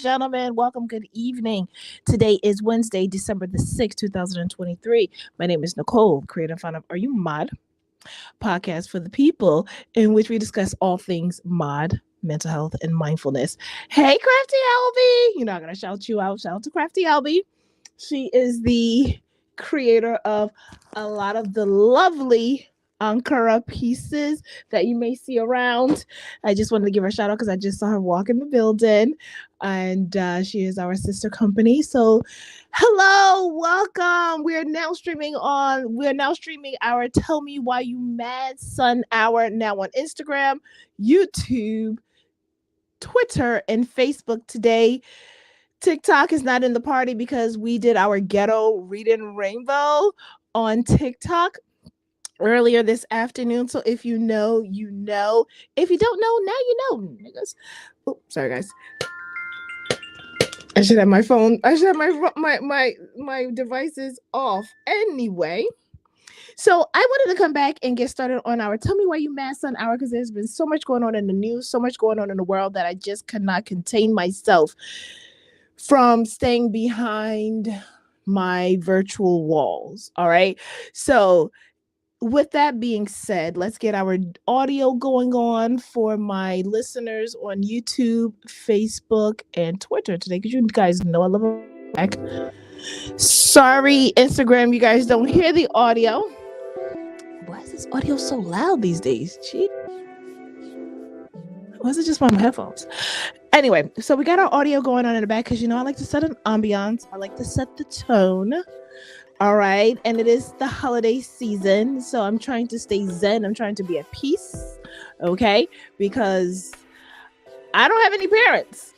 gentlemen. Welcome. Good evening. Today is Wednesday, December the 6th, 2023. My name is Nicole, creator and founder of Are You Mod? Podcast for the people, in which we discuss all things mod, mental health, and mindfulness. Hey, Crafty Albie. You know, I'm going to shout you out. Shout out to Crafty Albie. She is the creator of a lot of the lovely Ankara pieces that you may see around. I just wanted to give her a shout out because I just saw her walk in the building, and she is our sister company. So, hello, welcome. We're now streaming our Tell Me Why You Mad Son Hour now on Instagram, YouTube, Twitter, and Facebook today. TikTok is not in the party because we did our ghetto reading rainbow on TikTok earlier this afternoon. So if you know, you know. If you don't know, now you know, niggas. Oh, sorry guys. I should have my phone. I should have my devices off. Anyway, so I wanted to come back and get started on our Tell Me Why You Mad Son Hour because there's been so much going on in the news, so much going on in the world that I just cannot contain myself from staying behind my virtual walls. All right. So with that being said, let's get our audio going on for my listeners on YouTube, Facebook, and Twitter today, because you guys know I love it back. Sorry, Instagram, you guys don't hear the audio. Why is this audio so loud these days? Gee. Was it just my headphones? Anyway, so we got our audio going on in the back because, you know, I like to set an ambiance. I like to set the tone. All right. And it is the holiday season. So I'm trying to stay zen. I'm trying to be at peace. Okay. Because I don't have any parents.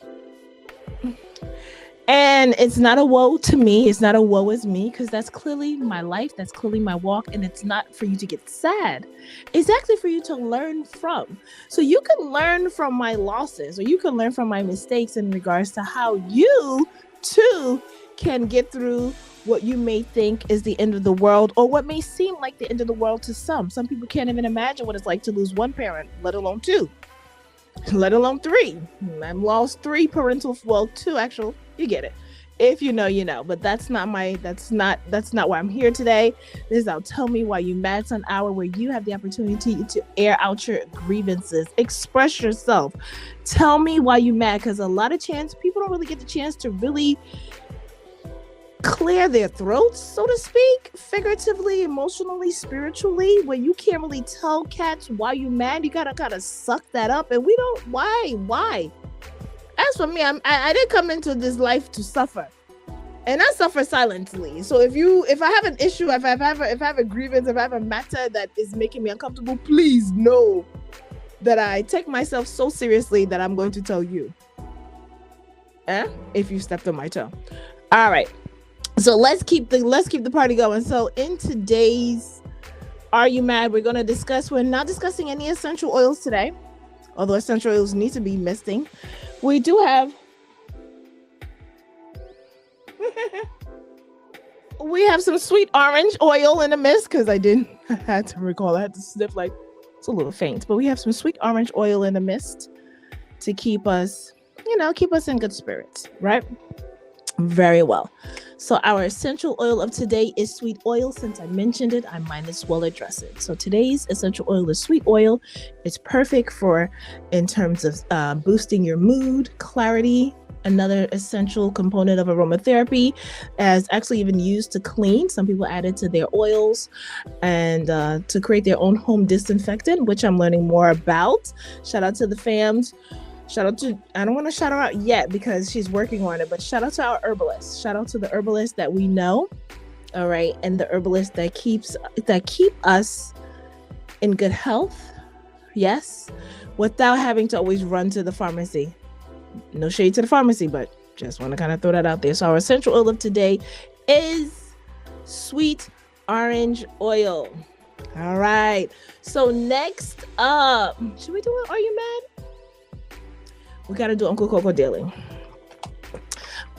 And it's not a woe to me. It's not a woe is me, because that's clearly my life. That's clearly my walk. And it's not for you to get sad. It's actually for you to learn from. So you can learn from my losses, or you can learn from my mistakes in regards to how you too can get through what you may think is the end of the world, or what may seem like the end of the world to some. Some people can't even imagine what it's like to lose one parent, let alone two, let alone three. I've lost three parental, well, two actual. You get it. If you know, you know. But that's not why I'm here today. This is our Tell Me Why You Mad Son Hour, where you have the opportunity to air out your grievances, express yourself. Tell me why you mad, because a lot of chance people don't really get the chance to really clear their throats, so to speak, figuratively, emotionally, spiritually, where you can't really tell cats why you mad. You gotta kind of suck that up, and we don't. Why? As for me, I didn't come into this life to suffer, and I suffer silently. So if I have an issue, if I have a grievance, if I have a matter that is making me uncomfortable, please know that I take myself so seriously that I'm going to tell you. If you stepped on my toe. All right. So let's keep the party going. So in today's Are You Mad? We're not discussing any essential oils today, although essential oils need to be misting. We do have some sweet orange oil in the mist, because I had to recall. I had to sniff, like it's a little faint, but we have some sweet orange oil in the mist to keep us in good spirits, right? Very well. So our essential oil of today is sweet oil. Since I mentioned it, I might as well address it. So today's essential oil is sweet oil. It's perfect in terms of boosting your mood, clarity. Another essential component of aromatherapy, as actually even used to clean. Some people add it to their oils and to create their own home disinfectant, which I'm learning more about. Shout out to the fams. Shout out to, I don't want to shout her out yet because she's working on it, but shout out to our herbalist. Shout out to the herbalist that we know. All right. And the herbalist that keep us in good health. Yes. Without having to always run to the pharmacy. No shade to the pharmacy, but just want to kind of throw that out there. So our essential oil of today is sweet orange oil. All right. So next up, should we do it? Are you mad? We got to do Uncle Coco Daily.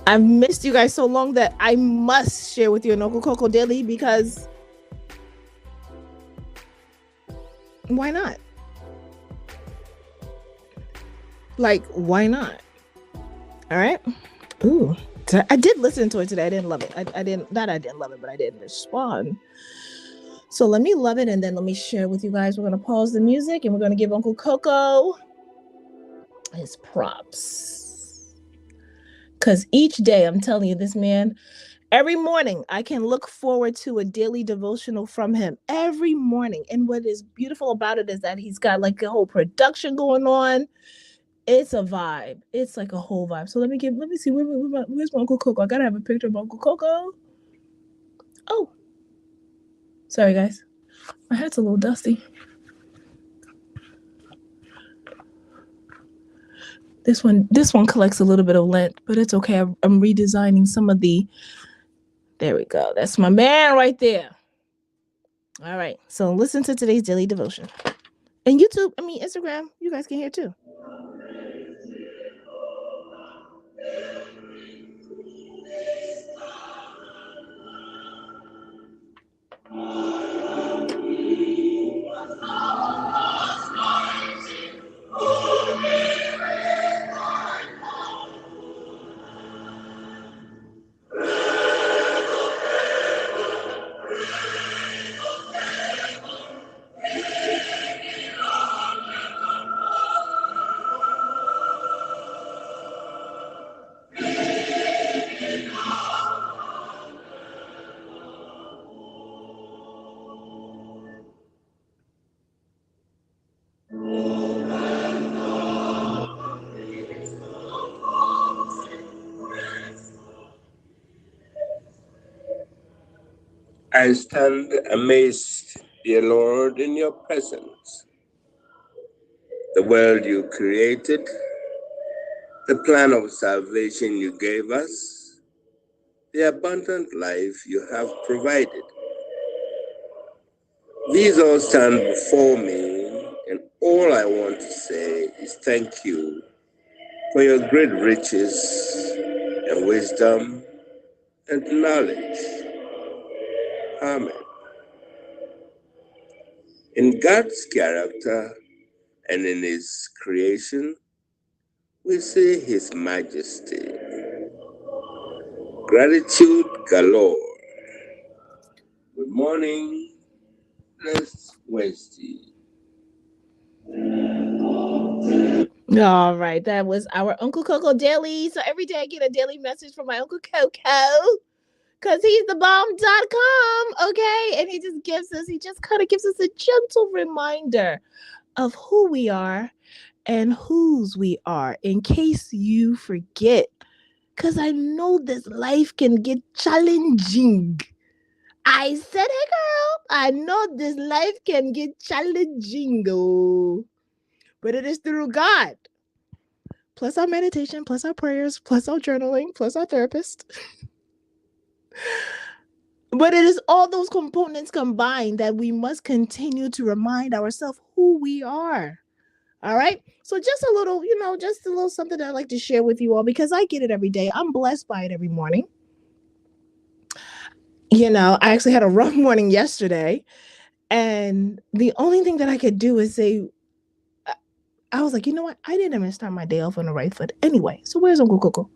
I've missed you guys so long that I must share with you an Uncle Coco Daily, because why not? Like, why not? All right. Ooh. I did listen to it today. I didn't love it. I didn't love it, but I didn't respond. So let me love it, and then let me share with you guys. We're gonna pause the music, and we're gonna give Uncle Coco his props. Because each day, I'm telling you, this man, every morning, I can look forward to a daily devotional from him every morning. And what is beautiful about it is that he's got like a whole production going on. It's a vibe. It's like a whole vibe. So let me see. Where's my Uncle Coco? I gotta have a picture of Uncle Coco. Oh, sorry guys. My hat's a little dusty. This one collects a little bit of lint, but it's okay. I'm redesigning some of the. There we go. That's my man right there. All right. So listen to today's daily devotion. And YouTube, Instagram, you guys can hear too. I stand amazed, dear Lord, in your presence. The world you created, the plan of salvation you gave us, the abundant life you have provided. These all stand before me, and all I want to say is thank you for your great riches and wisdom and knowledge. Amen. In God's character and in His creation, we see His majesty. Gratitude galore. Good morning, blessed Wednesday. All right, that was our Uncle Coco Daily. So every day I get a daily message from my Uncle Coco. Because he's the bomb.com, okay? And he just kind of gives us a gentle reminder of who we are and whose we are in case you forget. Because I know this life can get challenging. I said, hey girl, I know this life can get challenging, oh. But it is through God. Plus our meditation, plus our prayers, plus our journaling, plus our therapist. But it is all those components combined that we must continue to remind ourselves who we are. All right. So just a little, just a little something that I'd like to share with you all because I get it every day. I'm blessed by it every morning. I actually had a rough morning yesterday. And the only thing that I could do is say, I was like, you know what? I didn't even start my day off on the right foot anyway. So where's Uncle Coco?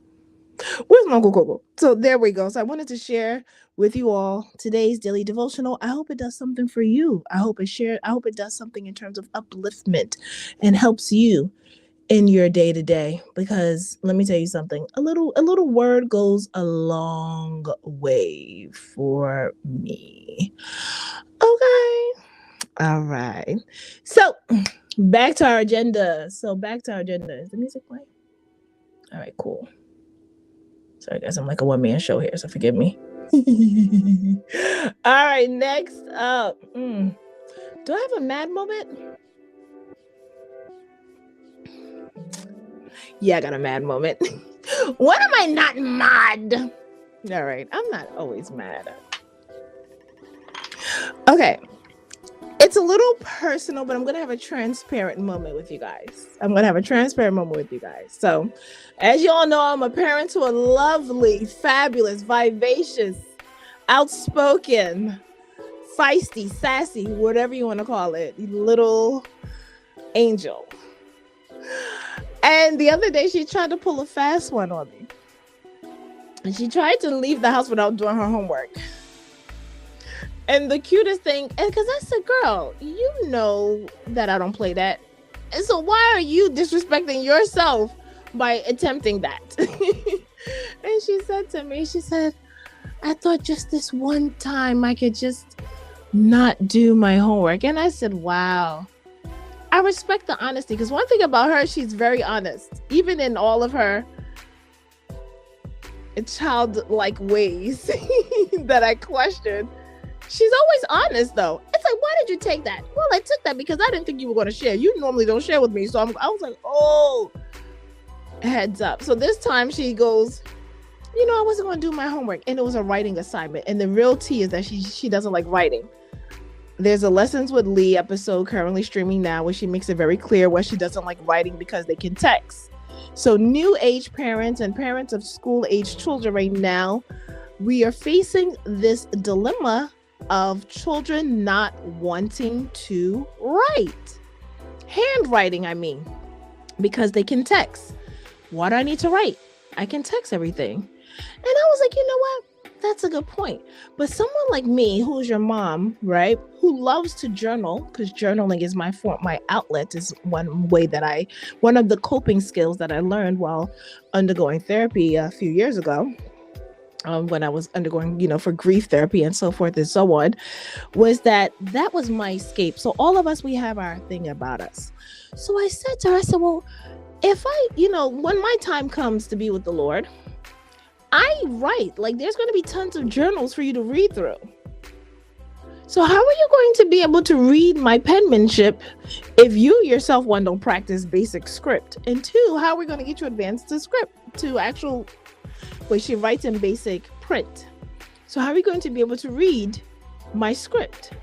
Where's my Uncle Coco? So there we go. So I wanted to share with you all today's daily devotional. I hope it does something for you. I hope it does something in terms of upliftment and helps you in your day to day. Because let me tell you something. A little word goes a long way for me. Okay. All right. So back to our agenda. Is the music playing? All right, cool. Sorry, guys, I'm like a one-man show here, so forgive me. All right, next up. Do I have a mad moment? Yeah, I got a mad moment. When am I not mad? All right, I'm not always mad. Okay. It's a little personal, but I'm going to have a transparent moment with you guys. So, as you all know, I'm a parent to a lovely, fabulous, vivacious, outspoken, feisty, sassy, whatever you want to call it, little angel. And the other day she tried to pull a fast one on me. And she tried to leave the house without doing her homework. And the cutest thing, and because I said, girl, you know that I don't play that. And so why are you disrespecting yourself by attempting that? And she said to me, she said, I thought just this one time I could just not do my homework. And I said, wow. I respect the honesty, because one thing about her, she's very honest, even in all of her childlike ways that I question. She's always honest, though. It's like, why did you take that? Well, I took that because I didn't think you were going to share. You normally don't share with me. So I was like, oh, heads up. So this time she goes, you know, I wasn't going to do my homework. And it was a writing assignment. And the real tea is that she doesn't like writing. There's a Lessons with Lee episode currently streaming now where she makes it very clear why she doesn't like writing, because they can text. So new age parents and parents of school age children right now, we are facing this dilemma of children not wanting to write. Handwriting, I mean, because they can text. Why do I need to write? I can text everything. And I was like, you know what? That's a good point. But someone like me, who's your mom, right, who loves to journal, because journaling is my outlet, is one of the coping skills that I learned while undergoing therapy a few years ago. When I was undergoing, for grief therapy and so forth and so on, was that was my escape. So all of us, we have our thing about us. So I said to her, I said, well, if I, when my time comes to be with the Lord, I write. Like, there's going to be tons of journals for you to read through. So how are you going to be able to read my penmanship if you yourself, one, don't practice basic script? And two, how are we going to get you advanced to script, to actual... Wait, she writes in basic print. So how are we going to be able to read my script?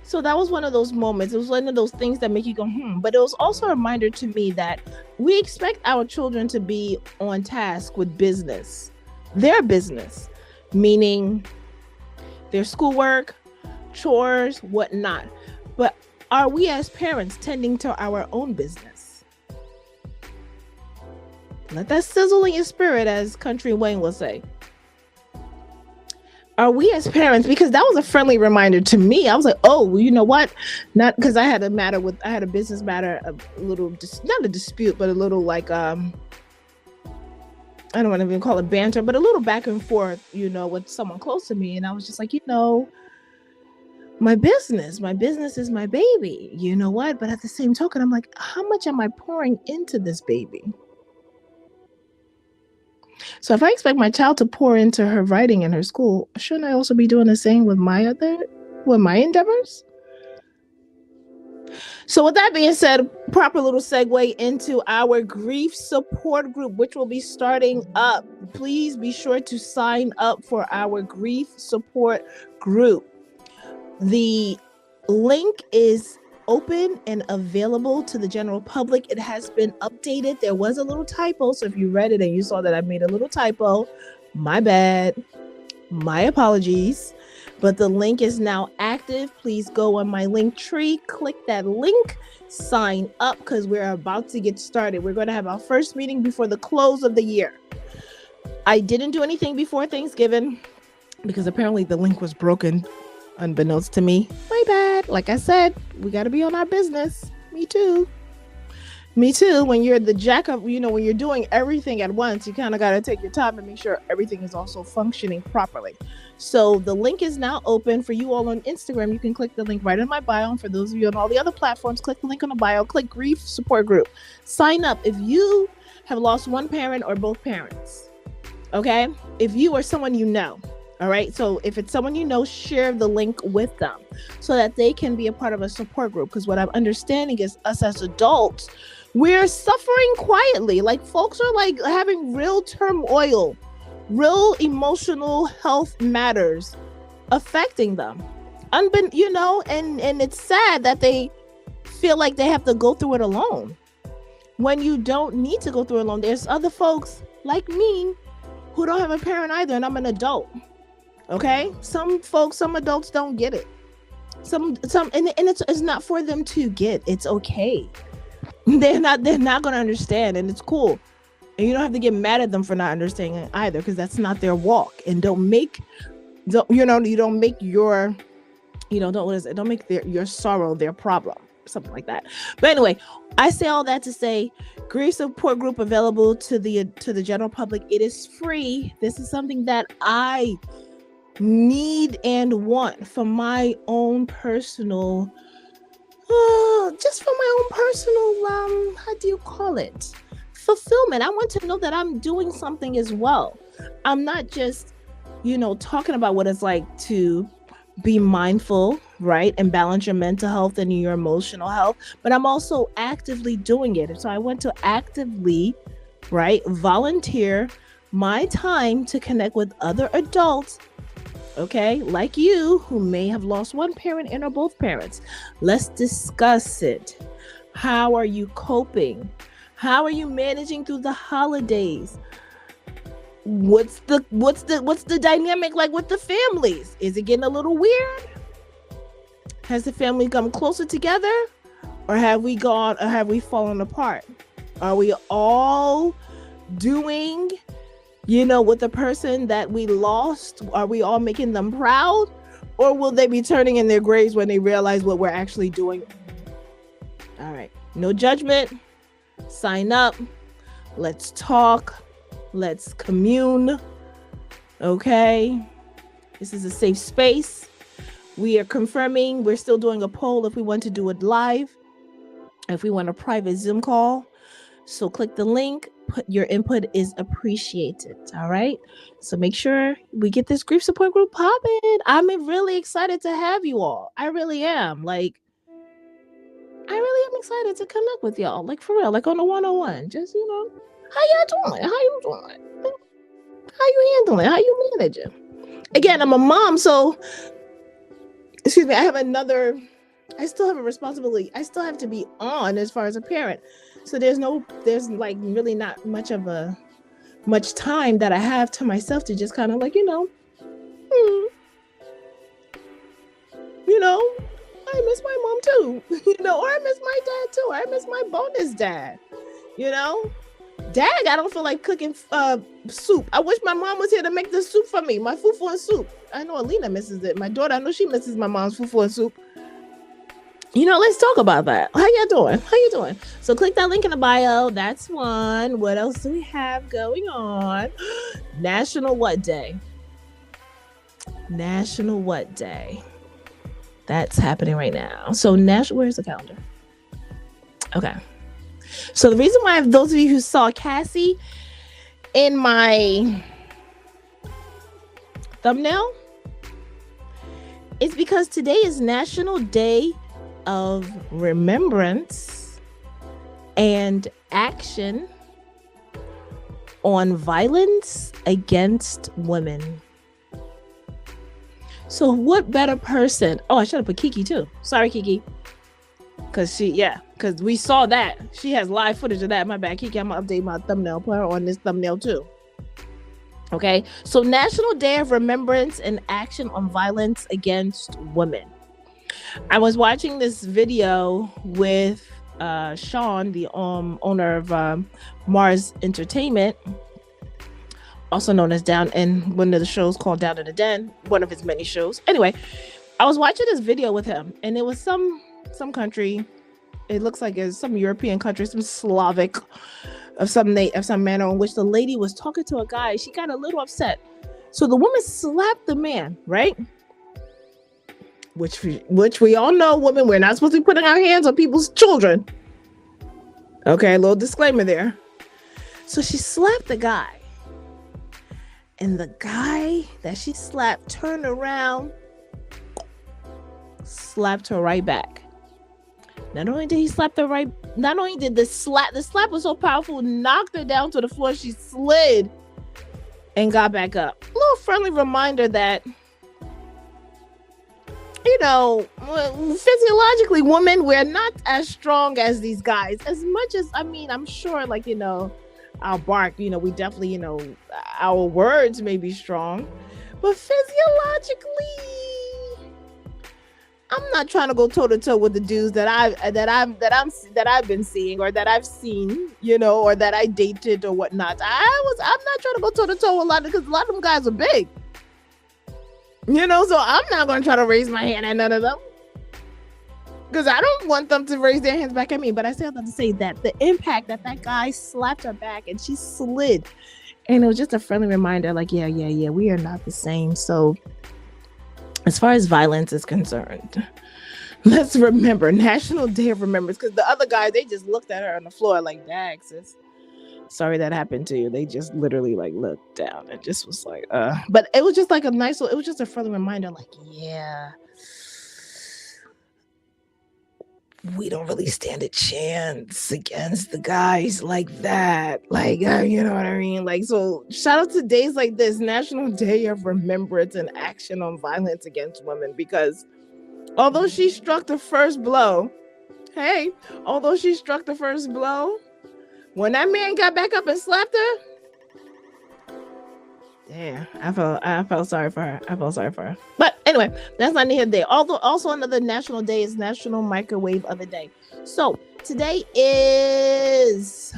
So that was one of those moments. It was one of those things that make you go, But it was also a reminder to me that we expect our children to be on task with business, their business, meaning their schoolwork, chores, whatnot. But are we as parents tending to our own business? Let that sizzle in your spirit, as Country Wayne will say. Are we as parents, because that was a friendly reminder to me. I was like, oh, well, you know what? Not because I had a business matter, a little, not a dispute, but a little like, I don't want to even call it banter, but a little back and forth, with someone close to me. And I was just like, my business is my baby, you know what? But at the same token, I'm like, how much am I pouring into this baby? So if I expect my child to pour into her writing in her school, shouldn't I also be doing the same with my endeavors? So with that being said, proper little segue into our grief support group, which will be starting up. Please be sure to sign up for our grief support group. The link is open and available to the general public. It has been updated. There was a little typo, so if you read it and you saw that I made a little typo, my bad, my apologies. But the link is now active. Please go on my link tree, click that link, sign up, because we're about to get started. We're going to have our first meeting before the close of the year. I didn't do anything before Thanksgiving because apparently the link was broken, unbeknownst to me. My bad. Like I said, we got to be on our business. Me too. When you're the jack of, when you're doing everything at once, you kind of got to take your time and make sure everything is also functioning properly. So the link is now open for you all on Instagram. You can click the link right in my bio. And for those of you on all the other platforms, click the link on the bio, click grief support group. Sign up if you have lost one parent or both parents. Okay. If you or someone you know. All right. So if it's someone you know, share the link with them so that they can be a part of a support group. Because what I'm understanding is us as adults, we're suffering quietly. Like folks are like having real turmoil, real emotional health matters affecting them. And it's sad that they feel like they have to go through it alone when you don't need to go through it alone. There's other folks like me who don't have a parent either, and I'm an adult. Okay, some adults don't get it. Some, and it's not for them to get. It's okay. They're not going to understand, and it's cool. And you don't have to get mad at them for not understanding either, because that's not their walk. And don't make your don't make your sorrow their problem, something like that. But anyway, I say all that to say, grief support group available to the general public. It is free. This is something that I need and want for my own personal, just for my own personal, how do you call it, fulfillment. I want to know that I'm doing something as well. I'm not just talking about what it's like to be mindful, right, and balance your mental health and your emotional health, but I'm also actively doing it. And so I want to actively, right, volunteer my time to connect with other adults, okay, like you, who may have lost one parent and or both parents. Let's discuss it. How are you coping? How are you managing through the holidays? What's the dynamic like with the families? Is it getting a little weird? Has the family come closer together, or have we fallen apart? Are we all doing, with the person that we lost? Are we all making them proud, or will they be turning in their graves when they realize what we're actually doing? All right, no judgment. Sign up. Let's talk. Let's commune. Okay. This is a safe space. We are confirming. We're still doing a poll if we want to do it live, if we want a private Zoom call. So click the link. Your input is appreciated. All right. So make sure we get this grief support group popping. I'm really excited to have you all. I really am. I really am excited to connect with y'all. For real, on a one-on-one. Just, how y'all doing? How you doing? How you handling? How you managing? Again, I'm a mom, so excuse me, I still have a responsibility. I still have to be on as far as a parent. So there's really not much time that I have to myself to just kind of I miss my mom too, or I miss my dad too. I miss my bonus dad, Dag, I don't feel like cooking soup. I wish my mom was here to make the soup for me, my fufu and soup. I know Alina misses it. My daughter, I know she misses my mom's fufu and soup. Let's talk about that. How you doing? So click that link in the bio. That's one. What else do we have going on? National what day? National what day? That's happening right now. So where's the calendar? Okay. So the reason why, those of you who saw Cassie in my thumbnail is because today is National Day of Remembrance and Action on Violence Against Women. So what better person? Oh, I should have put Kiki too. Sorry, Kiki. Because we saw that. She has live footage of that. My bad, Kiki. I'm going to update my thumbnail. Put her on this thumbnail too. Okay. So National Day of Remembrance and Action on Violence Against Women. I was watching this video with Sean, the owner of Mars Entertainment, also known as Down in one of the shows called Down in the Den, one of his many shows. Anyway, I was watching this video with him, and it was some country. It looks like it's some European country, some Slavic of some manner, in which the lady was talking to a guy. She got a little upset, so the woman slapped the man, right? Which we all know, women, we're not supposed to be putting our hands on people's children. Okay, a little disclaimer there. So she slapped the guy. And the guy that she slapped turned around, slapped her right back. Not only did he slap her right, not only did the slap was so powerful, knocked her down to the floor, she slid and got back up. A little friendly reminder that, physiologically, women, we're not as strong as these guys. As much as, I'm sure, our bark, we definitely, our words may be strong, but physiologically, I'm not trying to go toe to toe with the dudes that I've been seeing or that I've seen, or that I dated or whatnot. I'm not trying to go toe to toe with a lot because a lot of them guys are big. So I'm not going to try to raise my hand at none of them because I don't want them to raise their hands back at me. But I still have to say that the impact that guy slapped her back and she slid, and it was just a friendly reminder, like, yeah, we are not the same. So as far as violence is concerned, let's remember National Day of Remembrance, because the other guys, they just looked at her on the floor like, dag, sis, sorry that happened to you. They just literally like looked down and just was like, but it was just like it was just a friendly reminder, like, yeah, we don't really stand a chance against the guys like that. Like, you know what I mean? Like, so shout out to days like this, National Day of Remembrance and Action on Violence Against Women, because although she struck the first blow, when that man got back up and slapped her, damn, I felt sorry for her. But anyway, that's not neither there. Although also another national day is National Microwave Oven Day. So today is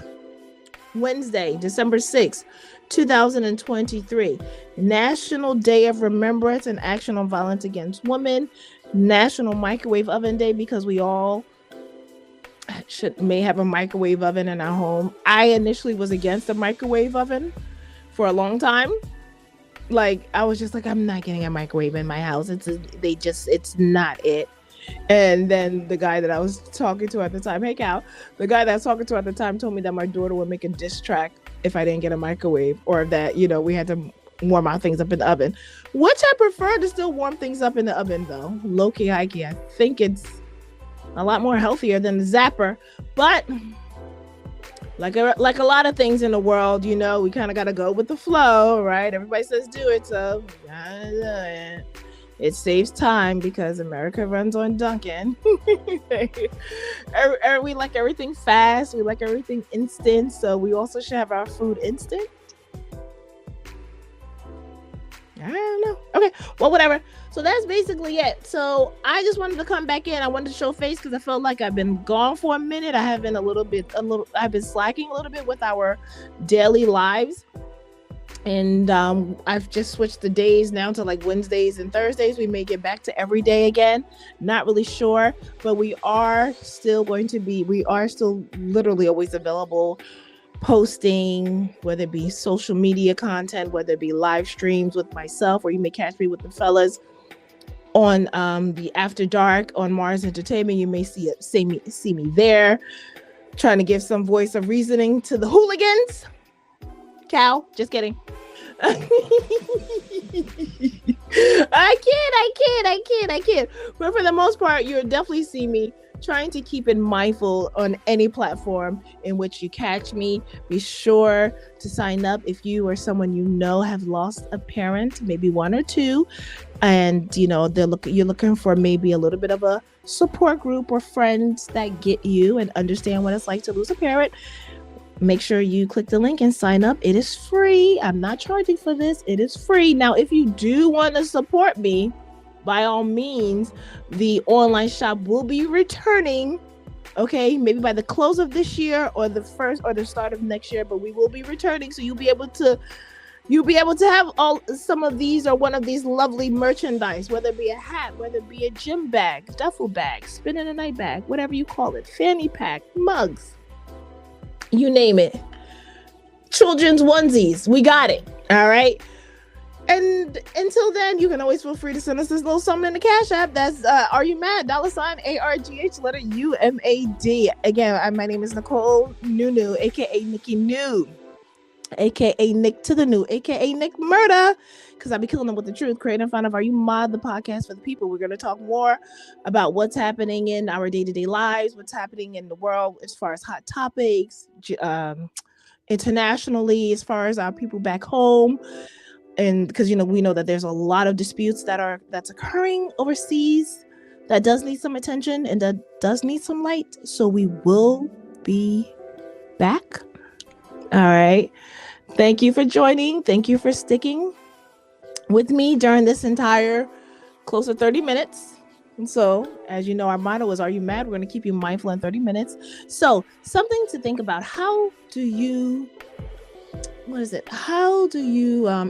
Wednesday, December 6th, 2023. National Day of Remembrance and Action on Violence Against Women. National Microwave Oven Day, because we all may have a microwave oven in our home. I initially was against the microwave oven for a long time. Like, I was just like, I'm not getting a microwave in my house. It's not it. And then the guy that I was talking to at the time, hey Cal, the guy that I was talking to at the time told me that my daughter would make a diss track if I didn't get a microwave, or that, we had to warm our things up in the oven, which I prefer to still warm things up in the oven though. Low-key, high-key, I think it's a lot more healthier than the zapper. But like a lot of things in the world, we kind of got to go with the flow, right? Everybody says do it, so we gotta do it. It saves time because America runs on Dunkin'. We like everything fast. We like everything instant. So we also should have our food instant. I don't know. Okay, well, whatever. So that's basically it. So I just wanted to come back in. I wanted to show face because I felt like I've been gone for a minute. I have been I've been slacking a little bit with our daily lives. And I've just switched the days now to like Wednesdays and Thursdays. We may get back to every day again. Not really sure, but we are still literally always available, posting, whether it be social media content, whether it be live streams with myself, or you may catch me with the fellas on the After Dark on Mars Entertainment. You may see me there, trying to give some voice of reasoning to the hooligans. Cal, just kidding. I kid. But for the most part, you'll definitely see me trying to keep it mindful on any platform in which you catch me. Be sure to sign up if you or someone have lost a parent, maybe one or two, and you're looking for maybe a little bit of a support group or friends that get you and understand what it's like to lose a parent. Make sure you click the link and sign up. It is free. I'm not charging for this. It is free. Now, if you do want to support me, by all means, the online shop will be returning. Okay, maybe by the close of this year or the start of next year, but we will be returning. So you'll be able to have some of these or one of these lovely merchandise, whether it be a hat, whether it be a gym bag, duffel bag, spending the night bag, whatever you call it, fanny pack, mugs. You name it. Children's onesies. We got it. All right. And until then, you can always feel free to send us this little something in the Cash App. That's Are You Mad? $ARGH letter UMAD. Again, my name is Nicole Nunu, aka Nikki New, aka Nick to the New, aka Nick Murder, because I be killing them with the truth. Creating fun of Are You Mod, the podcast for the people. We're going to talk more about what's happening in our day-to-day lives, what's happening in the world as far as hot topics, internationally, as far as our people back home. And because we know that there's a lot of disputes that's occurring overseas that does need some attention and that does need some light. So we will be back. All right. Thank you for joining. Thank you for sticking with me during this entire close to 30 minutes. And so, as you know, our motto is, are you mad? We're going to keep you mindful in 30 minutes. So, something to think about. How do you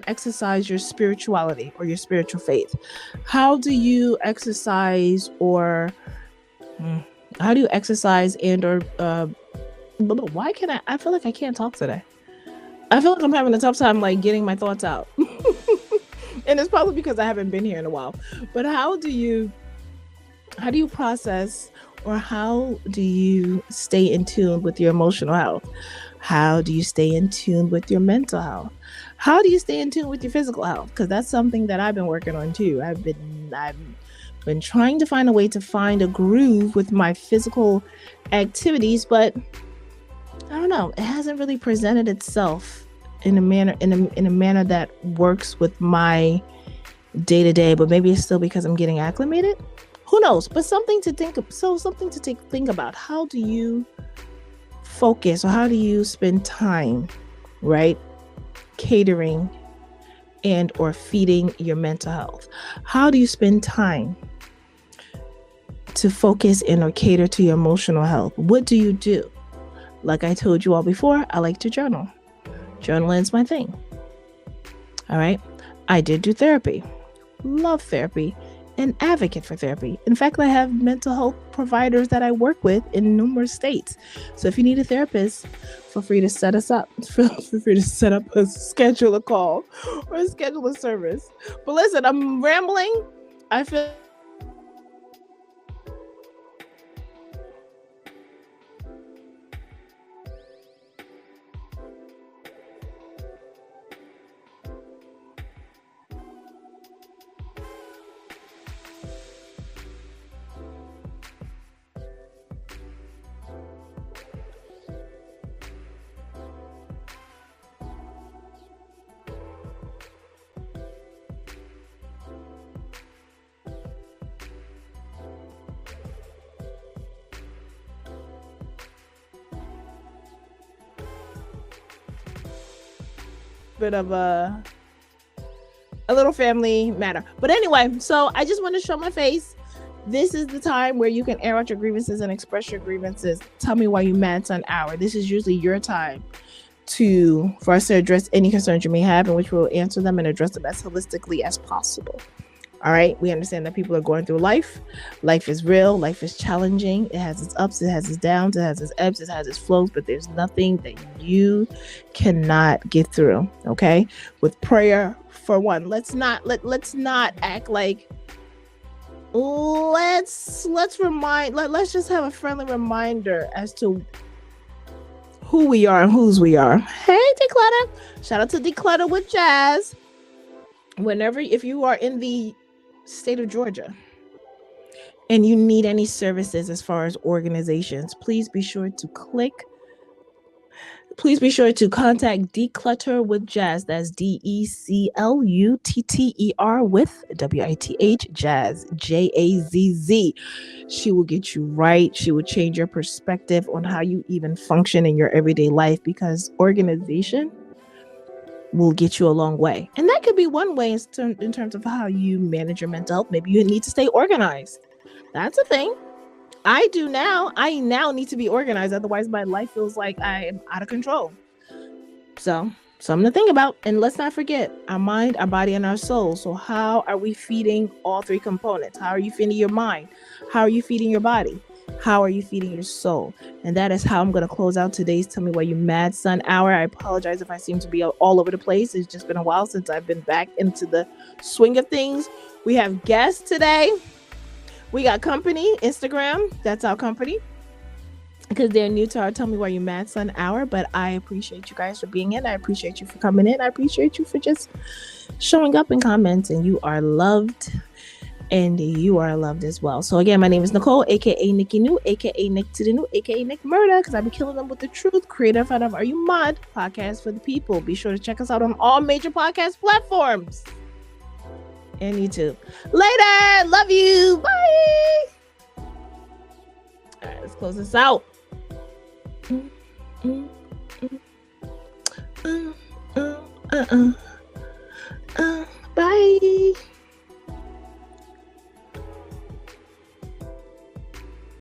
exercise your spirituality or your spiritual faith? How do you exercise or how do you exercise and or why can I feel like I can't talk today. I feel like I'm having a tough time like getting my thoughts out. And it's probably because I haven't been here in a while. But how do you process, or how do you stay in tune with your emotional health? How do you stay in tune with your mental health? How do you stay in tune with your physical health? Because that's something that I've been working on too. I've been trying to find a way to find a groove with my physical activities, but I don't know, it hasn't really presented itself in a manner that works with my day-to-day. But maybe it's still because I'm getting acclimated. Who knows? But something to think about. How do you focus, or how do you spend time, right, catering and or feeding your mental health? How do you spend time to focus in or cater to your emotional health? What do you do? Like I told you all before, I like to journal. Journaling is my thing. All right. I did do therapy. Love therapy. An advocate for therapy. In fact, I have mental health providers that I work with in numerous states. So if you need a therapist, feel free to set us up. Feel free to schedule a call or schedule a service. But listen, I'm rambling. I feel bit of a little family matter. But anyway, so I just want to show my face. This is the time where you can air out your grievances and express your grievances. Tell me why you mad son hour. This is usually your time for us to address any concerns you may have, in which we'll answer them and address them as holistically as possible. All right. We understand that people are going through life. Life is real. Life is challenging. It has its ups. It has its downs. It has its ebbs. It has its flows. But there's nothing that you cannot get through. Okay. With prayer, for one, let's not act like. Let's just have a friendly reminder as to who we are and whose we are. Hey, Declutter. Shout out to Declutter with Jazz. If you are in the state of Georgia and you need any services as far as organizations, please be sure to contact Declutter with Jazz. That's DECLUTTER with WITH Jazz, JAZZ. She will get you right. She will change your perspective on how you even function in your everyday life, because organization will get you a long way. And that could be one way in terms of how you manage your mental health. Maybe you need to stay organized. That's a thing. I do now. I now need to be organized. Otherwise, my life feels like I am out of control. So, something to think about. And let's not forget our mind, our body, and our soul. So how are we feeding all three components? How are you feeding your mind? How are you feeding your body? How are you feeding your soul? And that is how I'm going to close out today's Tell Me Why You Mad Son hour. I apologize if I seem to be all over the place. It's just been a while since I've been back into the swing of things. We have guests today. We got company, Instagram. That's our company, because they're new to our Tell Me Why You Mad Son hour. But I appreciate you guys for being in. I appreciate you for coming in. I appreciate you for just showing up and commenting. You are loved. And you are loved as well. So again, my name is Nicole, aka Nikki New, aka Nick to the New, aka Nick Murder, because I be killing them with the truth. Creator of Are You Mod? Podcast for the people. Be sure to check us out on all major podcast platforms and YouTube. Later, love you, bye. All right, let's close this out.